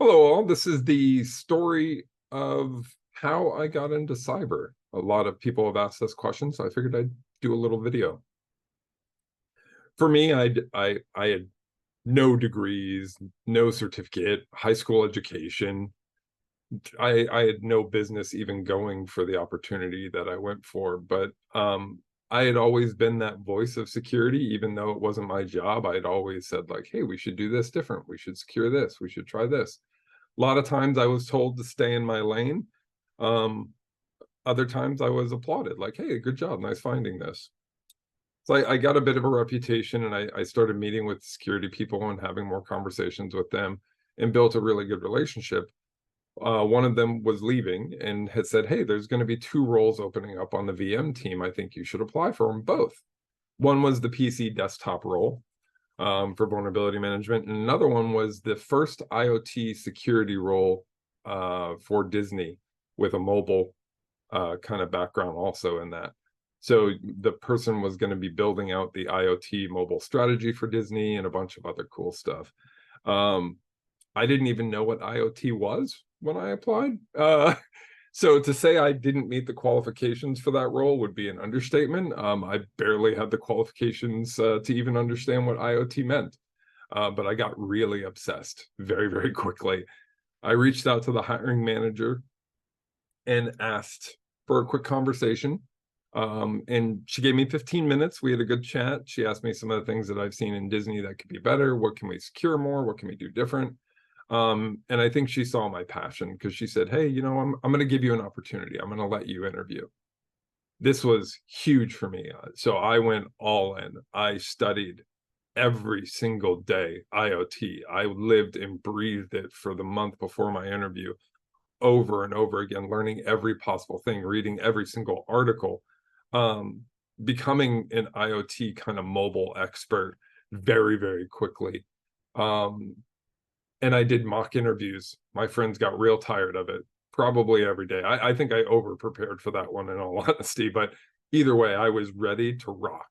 Hello, all. This is the story of how I got into cyber. A lot of people have asked us questions, so I figured I'd do a little video. For me, I had no degrees, no certificate, high school education. I had no business even going for the opportunity that I went for, but I had always been that voice of security, even though it wasn't my job. I had always said like, "Hey, we should do this different. We should secure this. We should try this." A lot of times I was told to stay in my lane. Um, Other times I was applauded, like, "Hey, good job, nice finding this." So I got a bit of a reputation, and I started meeting with security people and having more conversations with them, and built a really good relationship. One of them was leaving and had said, "Hey, there's going to be two roles opening up on the VM team. I think you should apply for them both." One was the PC desktop role, for vulnerability management, and another one was the first IoT security role for Disney, with a mobile kind of background also in that. So the person was going to be building out the IoT mobile strategy for Disney and a bunch of other cool stuff. Um, I didn't even know what IoT was when I applied. So to say I didn't meet the qualifications for that role would be an understatement. I barely had the qualifications to even understand what IoT meant, but I got really obsessed very, very quickly. I reached out to the hiring manager and asked for a quick conversation. And she gave me 15 minutes. We had a good chat. She asked me some of the things that I've seen in Disney that could be better. What can we secure more? What can we do different? And I think she saw my passion because she said, "Hey, I'm going to give you an opportunity. I'm going to let you interview." This was huge for me. So I went all in. I studied every single day IoT. I lived and breathed it for the month before my interview, over and over again, learning every possible thing, reading every single article, um, becoming an IoT kind of mobile expert very, very quickly. Um, and I did mock interviews. My friends got real tired of it, probably every day. I think I over prepared for that one, in all honesty, but either way, I was ready to rock.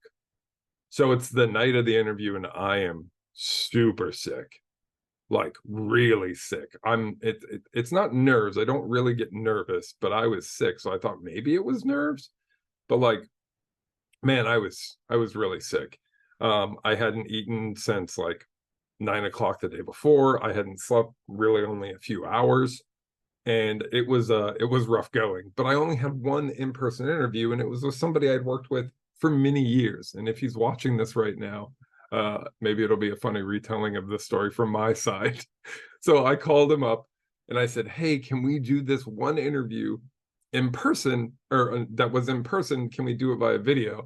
So it's the night of the interview, and I am super sick, like really sick. It's not nerves. I don't really get nervous, but I was sick, so I thought maybe it was nerves. But like, man, I was really sick. I hadn't eaten since like 9 o'clock the day before. I hadn't slept really only a few hours, and it was rough going. But I only had one in-person interview, and it was with somebody I'd worked with for many years. And if he's watching this right now, maybe it'll be a funny retelling of the story from my side. So I called him up and I said, "Hey, can we do this one interview in person, or that was in person? Can we do it via video?"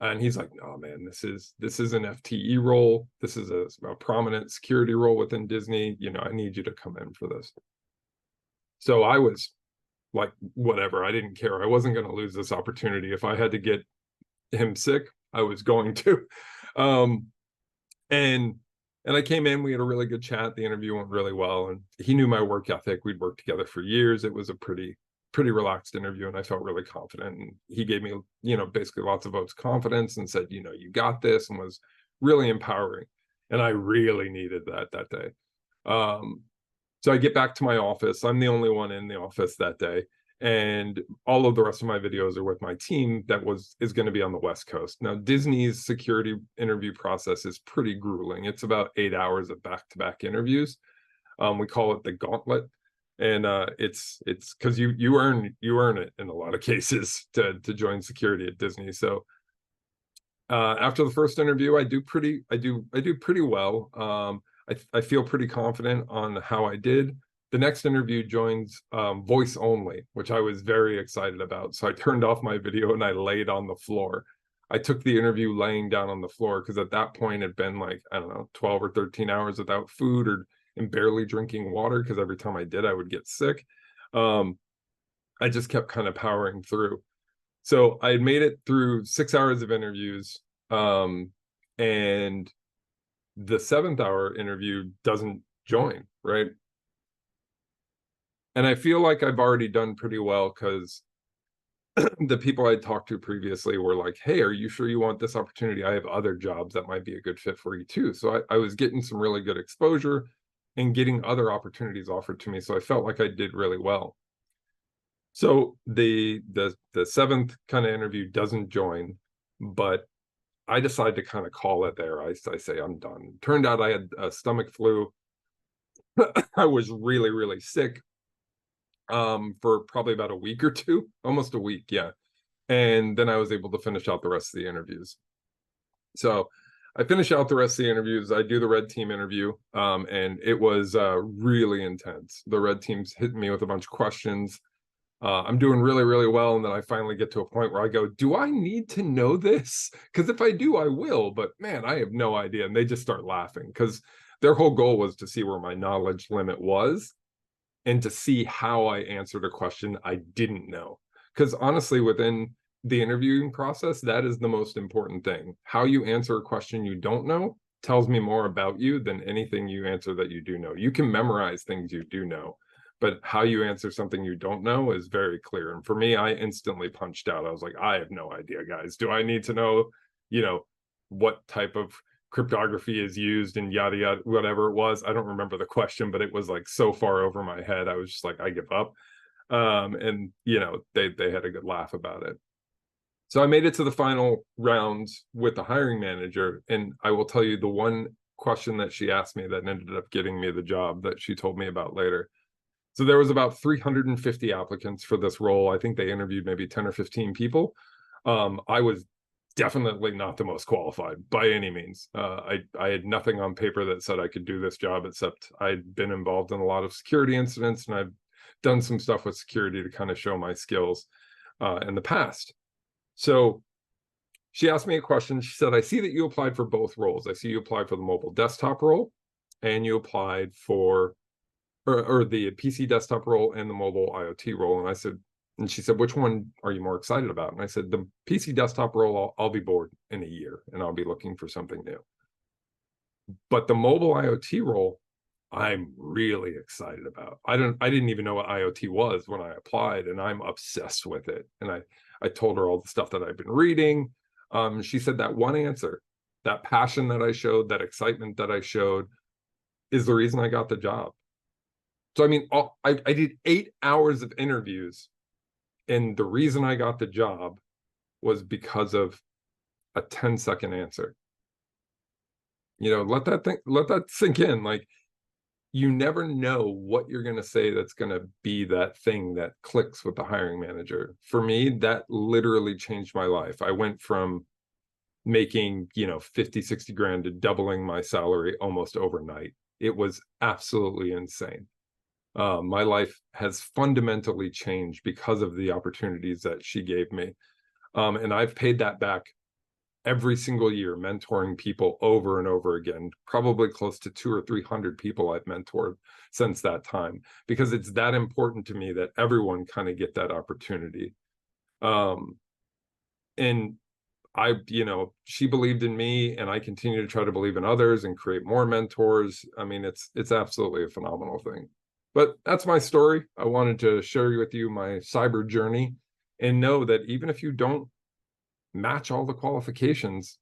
And he's like, "No, man, this is an FTE role. This is a prominent security role within Disney. I need you to come in for this." So I was like, whatever. I didn't care. I wasn't going to lose this opportunity. If I had to get him sick, I was going to. Um, and and I came in. We had a really good chat. The interview went really well, and he knew my work ethic. We'd worked together for years. It was a pretty relaxed interview, and I felt really confident. And he gave me, basically lots of votes of confidence, and said, "You got this," and was really empowering. And I really needed that day. Um, so I get back to my office. I'm the only one in the office that day, and all of the rest of my videos are with my team that is going to be on the West Coast. Now, Disney's security interview process is pretty grueling. It's about 8 hours of back-to-back interviews. We call it the gauntlet, and it's because you earn it in a lot of cases to join security at Disney. So after the first interview, I do pretty well. I feel pretty confident on how I did. The next interview joins voice only, which I was very excited about. So I turned off my video and I laid on the floor. I took the interview laying down on the floor because at that point it'd been like, I don't know, 12 or 13 hours without food, and barely drinking water, because every time I did, I would get sick. Um, I just kept kind of powering through. So I had made it through 6 hours of interviews, and the seventh hour interview doesn't join, right? And I feel like I've already done pretty well because the people I talked to previously were like, "Hey, are you sure you want this opportunity? I have other jobs that might be a good fit for you too." So I was getting some really good exposure. and getting other opportunities offered to me. So I felt like I did really well. So the seventh kind of interview doesn't join, but I decide to kind of call it there. I say I'm done. Turned out I had a stomach flu. I was really, really sick for probably about a week or two, almost a week, yeah. And then I was able to finish out the rest of the interviews. So I finish out the rest of the interviews. I do the red team interview, and it was really intense. The red team's hitting me with a bunch of questions. I'm doing really, really well. And then I finally get to a point where I go, do I need to know this? Because if I do, I will. But man, I have no idea. And they just start laughing because their whole goal was to see where my knowledge limit was and to see how I answered a question I didn't know. Because honestly, within the interviewing process, that is the most important thing. How you answer a question you don't know tells me more about you than anything you answer that you do know. You can memorize things you do know, but how you answer something you don't know is very clear. And for me, I instantly punched out. I was like, I have no idea, guys. Do I need to know, what type of cryptography is used and yada, yada, whatever it was? I don't remember the question, but it was like so far over my head. I was just like, I give up. And they had a good laugh about it. So I made it to the final rounds with the hiring manager. And I will tell you the one question that she asked me that ended up getting me the job that she told me about later. So there was about 350 applicants for this role. I think they interviewed maybe 10 or 15 people. I was definitely not the most qualified by any means. I had nothing on paper that said I could do this job, except I'd been involved in a lot of security incidents, and I've done some stuff with security to kind of show my skills in the past. So she asked me a question. She said, I see that you applied for both roles. I see you applied for the mobile desktop role, and you applied for or the PC desktop role and the mobile IoT role. And she said, which one are you more excited about? And I said, the PC desktop role, I'll be bored in a year and I'll be looking for something new. But the mobile IoT role, I'm really excited about. I didn't even know what IoT was when I applied, and I'm obsessed with it. And I told her all the stuff that I've been reading. She said that one answer, that passion that I showed, that excitement that I showed, is the reason I got the job. So, I mean, I did 8 hours of interviews, and the reason I got the job was because of a 10-second answer. Let that sink in. Like, you never know what you're going to say that's going to be that thing that clicks with the hiring manager. For me, that literally changed my life. I went from making, 50, 60 grand to doubling my salary almost overnight. It was absolutely insane. My life has fundamentally changed because of the opportunities that she gave me. And I've paid that back every single year, mentoring people over and over again, probably close to 200 or 300 people I've mentored since that time, because it's that important to me that everyone kind of get that opportunity. And she believed in me, and I continue to try to believe in others and create more mentors. I mean, it's absolutely a phenomenal thing. But that's my story. I wanted to share with you my cyber journey, and know that even if you don't match all the qualifications,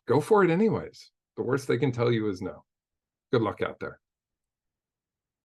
go for it anyways. The worst they can tell you is no. Good luck out there.